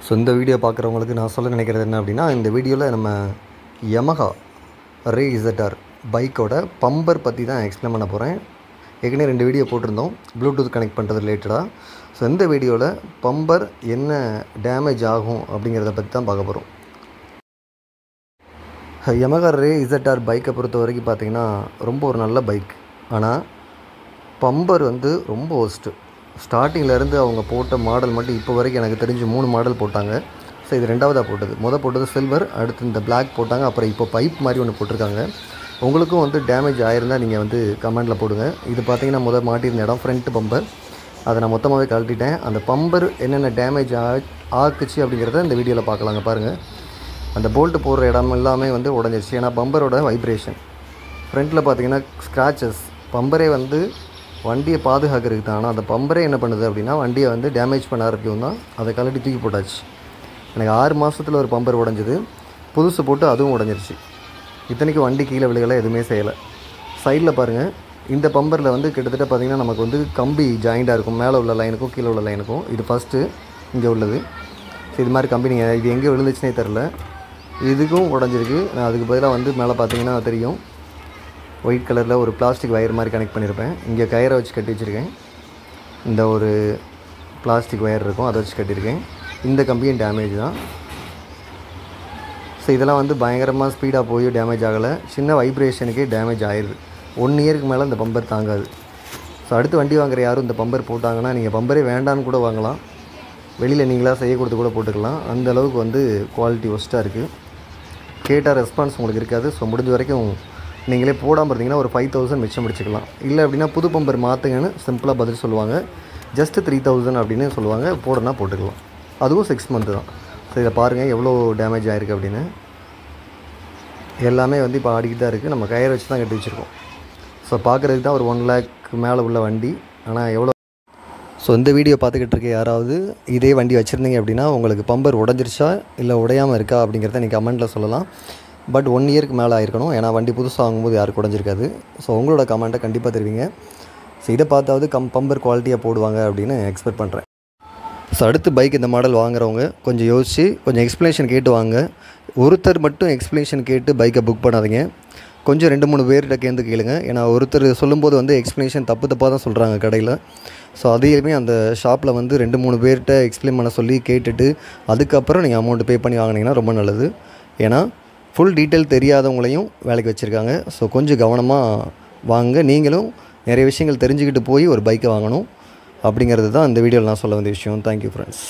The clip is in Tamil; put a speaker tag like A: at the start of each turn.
A: ஸோ இந்த வீடியோ பார்க்குறவங்களுக்கு நான் சொல்ல நினைக்கிறது என்ன அப்படின்னா, இந்த வீடியோவில் நம்ம யமஹா ரே இசட்ஆர் பைக்கோட பம்பர் பற்றி தான் எக்ஸ்பிளைன் பண்ண போகிறேன். ஏற்கனவே 2 வீடியோ போட்டிருந்தோம் ப்ளூடூத் கனெக்ட் பண்ணுறது ரிலேட்டடாக. ஸோ இந்த வீடியோவில் பம்பர் என்ன டேமேஜ் ஆகும் அப்படிங்கிறத பற்றி தான் பார்க்க போகிறோம். யமஹா ரே இசட்ஆர் பைக்கை பொறுத்த வரைக்கும் பார்த்திங்கன்னா ரொம்ப ஒரு நல்ல பைக். ஆனால் பம்பர் ரொம்ப ஒஸ்ட்டு. ஸ்டார்டிங்கிலேருந்து அவங்க போட்ட மாடல் மட்டும் இப்போ வரைக்கும் எனக்கு தெரிஞ்சு 3 மாடல் போட்டாங்க. ஸோ இது 2வதாக போட்டது. போட்டது சில்வர், அடுத்து இந்த பிளாக் போட்டாங்க, அப்புறம் இப்போ பைப் மாதிரி ஒன்று போட்டிருக்காங்க. உங்களுக்கும் டேமேஜ் ஆயிருந்தால் நீங்கள் கமெண்டில் போடுங்க. இது பார்த்திங்கன்னா மாட்டியிருந்த இடம் ஃப்ரண்ட் பம்பர், அதை நான் மொத்தமாகவே கழட்டிட்டேன். அந்த பம்பர் என்னென்ன டேமேஜ் ஆக்குச்சு அப்படிங்கிறத இந்த வீடியோவில் பார்க்கலாங்க. பாருங்கள், அந்த போல்ட்டு போடுற இடம் எல்லாமே உடஞ்சிருச்சு. ஏன்னா பம்பரோட வைப்ரேஷன். ஃப்ரண்ட்டில் பார்த்திங்கன்னா ஸ்க்ராச்சஸ். பம்பரே வண்டியை பாதுகாக்கிறதுக்கு தான். ஆனால் அந்த பம்பரே என்ன பண்ணுது அப்படின்னா வண்டியை டேமேஜ் பண்ண ஆரம்பிக்கும் தான். அதை கழட்டி தூக்கி போட்டாச்சு. எனக்கு 6 மாதத்தில் ஒரு பம்பர் உடஞ்சிது. புதுசு போட்டு அதுவும் உடஞ்சிருச்சு. இத்தனைக்கு வண்டி கீழே விழுகலை, எதுவுமே செய்யலை. சைடில் பாருங்கள், இந்த பம்பரில் கிட்டத்தட்ட பார்த்திங்கன்னா நமக்கு கம்பி ஜாயிண்டாக இருக்கும். மேலே உள்ள லைனுக்கும் கீழே உள்ள லைனுக்கும். இது ஃபஸ்ட்டு இங்கே உள்ளது. ஸோ இது மாதிரி கம்பி நீங்கள் இது எங்கே விழுந்துச்சுனே தெரில. இதுக்கும் உடஞ்சிருக்கு. நான் அதுக்கு பதிலாக மேலே பார்த்திங்கன்னா தெரியும், ஒயிட் கலரில் ஒரு பிளாஸ்டிக் வயர் மாதிரி கனெக்ட் பண்ணியிருப்பேன். இங்கே கயிறை வச்சு கட்டி வச்சுருக்கேன். இந்த ஒரு பிளாஸ்டிக் வயர் இருக்கும், அதை வச்சு கட்டியிருக்கேன். இந்த கம்பியும் டேமேஜ் தான். ஸோ இதெல்லாம் பயங்கரமாக ஸ்பீடாக போய் டேமேஜ் ஆகலை. சின்ன வைப்ரேஷனுக்கே டேமேஜ் ஆயிடுது. 1 இயருக்கு மேலே இந்த பம்பர் தாங்காது. ஸோ அடுத்து வண்டி வாங்குற யாரும் இந்த பம்பர் போட்டாங்கன்னா நீங்கள் பம்பரே வேண்டான்னு கூட வாங்கலாம். வெளியில் நீங்களாக செய்ய கொடுத்து கூட போட்டுக்கலாம். அந்த அளவுக்கு குவாலிட்டி ஒஸ்ட்டாக இருக்குது. கேட்டால் ரெஸ்பான்ஸ் உங்களுக்கு இருக்காது. ஸோ முடிஞ்ச வரைக்கும் நீங்களே போடாமல் இருந்தீங்கன்னா ஒரு 5000 மிச்சம் முடிச்சுக்கலாம். இல்லை அப்படின்னா புது பம்பர் மாற்றுங்கன்னு சிம்பிளாக பதில் சொல்லுவாங்க. ஜஸ்ட்டு 3000 அப்படின்னு சொல்லுவாங்க. போடனா போட்டுக்கலாம். அதுவும் 6 மந்த்து தான். ஸோ இதை பாருங்கள் எவ்வளோ டேமேஜ் ஆகிருக்கு அப்படின்னு. எல்லாமே இப்போ ஆடிக்கிட்டு தான் இருக்குது. நம்ம கயிறை வச்சு தான் கட்டி வச்சுருக்கோம். ஸோ பார்க்குறதுக்கு தான் ஒரு 1 lakh மேலே உள்ள வண்டி. ஆனால் எவ்வளோ. ஸோ இந்த வீடியோ பார்த்துக்கிட்டு இருக்க யாராவது இதே வண்டி வச்சுருந்தீங்க அப்படின்னா உங்களுக்கு பம்பர் உடஞ்சிருச்சா இல்லை உடையாமல் இருக்கா அப்படிங்கிறத நீங்கள் கமெண்ட்டில் சொல்லலாம். பட் 1 இயருக்கு மேலே ஆயிருக்கணும். ஏன்னா வண்டி புதுசாக வாங்கும்போது யாருக்கு உடஞ்சிருக்காது. ஸோ உங்களோட கமெண்ட்டை கண்டிப்பாக தெரிவிங்க. ஸோ இதை பார்த்தாவது பம்பர் குவாலிட்டியாக போடுவாங்க அப்படின்னு எக்ஸ்பெக்ட் பண்ணுறேன். ஸோ அடுத்து பைக் இந்த மாடல் வாங்குறவங்க கொஞ்சம் யோசித்து கொஞ்சம் எக்ஸ்ப்ளனேஷன் கேட்டு வாங்க. ஒருத்தர் மட்டும் எக்ஸ்ப்ளனேஷன் கேட்டு பைக்கை புக் பண்ணாதீங்க. கொஞ்சம் 2-3 பேர்கிட்ட கேந்து கேளுங்க. ஏன்னா ஒருத்தர் சொல்லும்போது எக்ஸ்ப்ளனேஷன் தப்பாக தான் சொல்கிறாங்க கடையில். ஸோ அதையுமே அந்த ஷாப்பில் 2-3 பேர்கிட்ட எக்ஸ்பிளைன் பண்ண சொல்லி கேட்டுட்டு அதுக்கப்புறம் நீங்கள் அமௌண்ட் பே பண்ணி வாங்கினீங்கன்னா ரொம்ப நல்லது. ஏன்னா ஃபுல் டீட்டெயில் தெரியாதவங்களையும் வேலைக்கு வச்சுருக்காங்க. ஸோ கொஞ்சம் கவனமாக வாங்க. நீங்களும் நிறைய விஷயங்கள் தெரிஞ்சுக்கிட்டு போய் ஒரு பைக்கை வாங்கணும் அப்படிங்கிறது தான் இந்த வீடியோவில் நான் சொல்ல வேண்டிய விஷயம். Thank you friends.